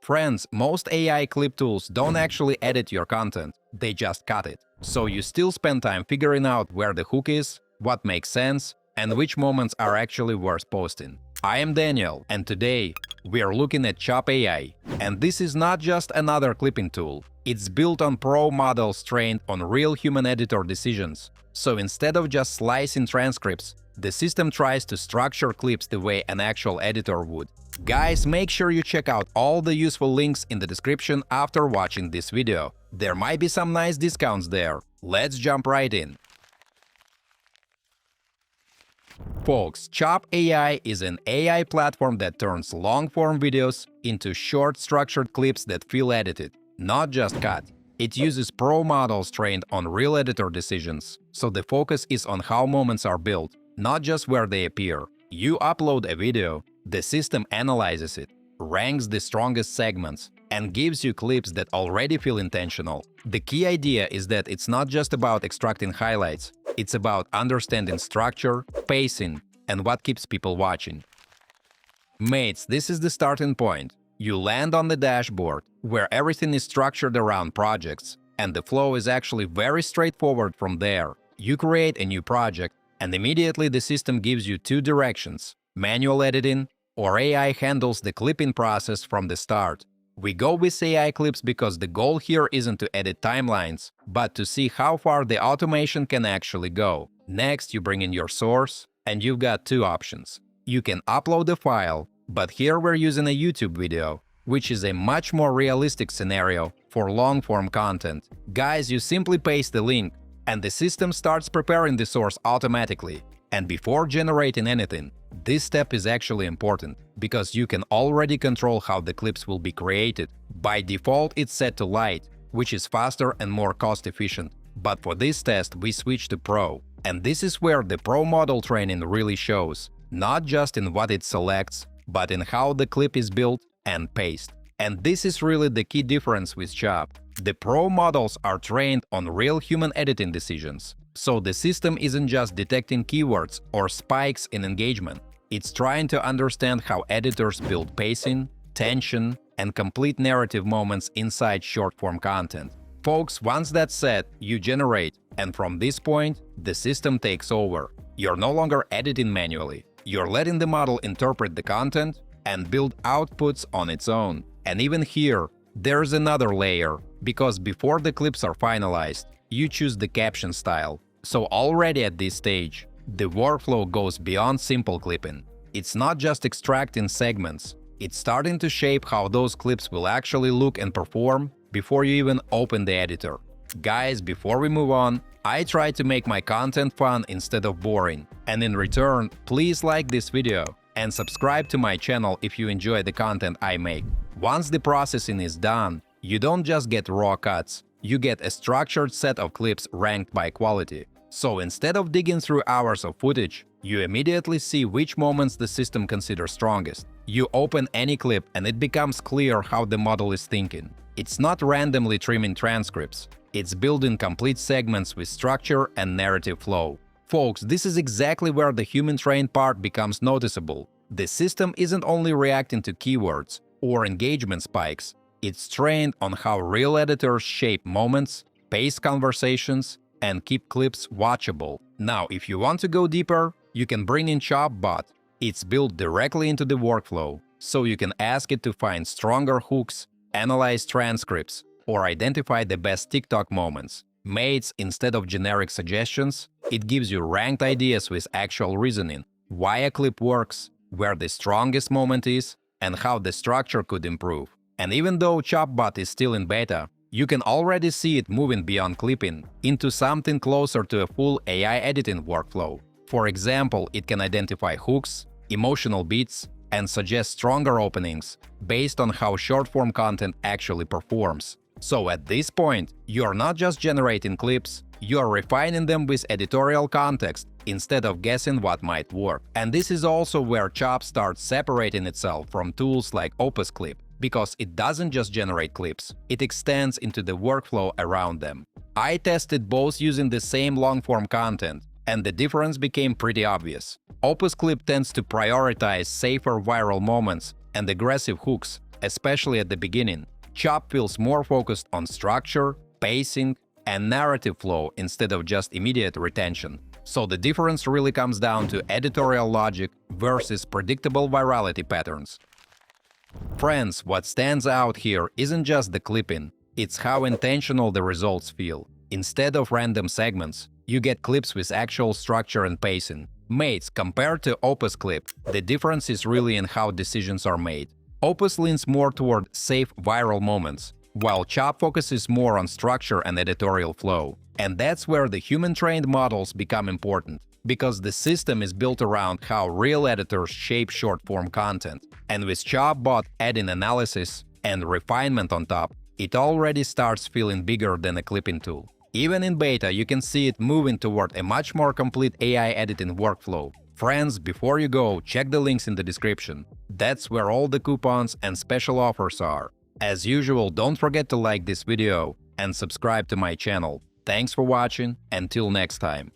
Friends, most AI clip tools don't actually edit your content, they just cut it. So you still spend time figuring out where the hook is, what makes sense, and which moments are actually worth posting. I am Daniel, and today we are looking at chop.ai. And this is not just another clipping tool. It's built on pro models trained on real human editor decisions. So instead of just slicing transcripts, the system tries to structure clips the way an actual editor would. Guys, make sure you check out all the useful links in the description after watching this video. There might be some nice discounts there. Let's jump right in. Folks, chop.ai is an AI platform that turns long-form videos into short, structured clips that feel edited, not just cut. It uses pro models trained on real editor decisions, so the focus is on how moments are built, not just where they appear. You upload a video, the system analyzes it, ranks the strongest segments, and gives you clips that already feel intentional. The key idea is that it's not just about extracting highlights, it's about understanding structure, pacing, and what keeps people watching. Mates, this is the starting point. You land on the dashboard, where everything is structured around projects, and the flow is actually very straightforward from there. You create a new project, and immediately the system gives you two directions: manual editing, or AI handles the clipping process from the start. We go with AI clips because the goal here isn't to edit timelines, but to see how far the automation can actually go. Next, you bring in your source, and you've got two options. You can upload a file, but here we're using a YouTube video, which is a much more realistic scenario for long-form content. Guys, you simply paste the link, and the system starts preparing the source automatically. And before generating anything, this step is actually important, because you can already control how the clips will be created. By default, it's set to light, which is faster and more cost-efficient. But for this test, we switch to Pro. And this is where the Pro model training really shows, not just in what it selects, but in how the clip is built and paced. And this is really the key difference with Chop. The Pro models are trained on real human editing decisions. So the system isn't just detecting keywords or spikes in engagement. It's trying to understand how editors build pacing, tension, and complete narrative moments inside short-form content. Folks, once that's set, you generate, and from this point, the system takes over. You're no longer editing manually. You're letting the model interpret the content and build outputs on its own. And even here, there's another layer, because before the clips are finalized, you choose the caption style. So already at this stage, the workflow goes beyond simple clipping. It's not just extracting segments, it's starting to shape how those clips will actually look and perform before you even open the editor. Guys, before we move on, I try to make my content fun instead of boring. And in return, please like this video and subscribe to my channel if you enjoy the content I make. Once the processing is done, you don't just get raw cuts, you get a structured set of clips ranked by quality. So instead of digging through hours of footage, you immediately see which moments the system considers strongest. You open any clip and it becomes clear how the model is thinking. It's not randomly trimming transcripts, it's building complete segments with structure and narrative flow. Folks, this is exactly where the human-trained part becomes noticeable. The system isn't only reacting to keywords or engagement spikes, it's trained on how real editors shape moments, pace conversations, and keep clips watchable. Now, if you want to go deeper, you can bring in ChopBot. It's built directly into the workflow, so you can ask it to find stronger hooks, analyze transcripts, or identify the best TikTok moments. Mates, instead of generic suggestions, it gives you ranked ideas with actual reasoning, why a clip works, where the strongest moment is, and how the structure could improve. And even though ChopBot is still in beta, you can already see it moving beyond clipping into something closer to a full AI editing workflow. For example, it can identify hooks, emotional beats, and suggest stronger openings based on how short-form content actually performs. So at this point, you're not just generating clips, you're refining them with editorial context instead of guessing what might work. And this is also where Chop starts separating itself from tools like Opus Clip, because it doesn't just generate clips, it extends into the workflow around them. I tested both using the same long-form content, and the difference became pretty obvious. Opus Clip tends to prioritize safer viral moments and aggressive hooks, especially at the beginning. Chop feels more focused on structure, pacing, and narrative flow instead of just immediate retention. So the difference really comes down to editorial logic versus predictable virality patterns. Friends, what stands out here isn't just the clipping, it's how intentional the results feel. Instead of random segments, you get clips with actual structure and pacing. Mates, compared to Opus Clip, the difference is really in how decisions are made. Opus leans more toward safe viral moments, while Chop focuses more on structure and editorial flow. And that's where the human-trained models become important, because the system is built around how real editors shape short-form content. And with Chop adding analysis and refinement on top, it already starts feeling bigger than a clipping tool. Even in beta, you can see it moving toward a much more complete AI editing workflow. Friends, before you go, check the links in the description. That's where all the coupons and special offers are. As usual, don't forget to like this video and subscribe to my channel. Thanks for watching, until next time.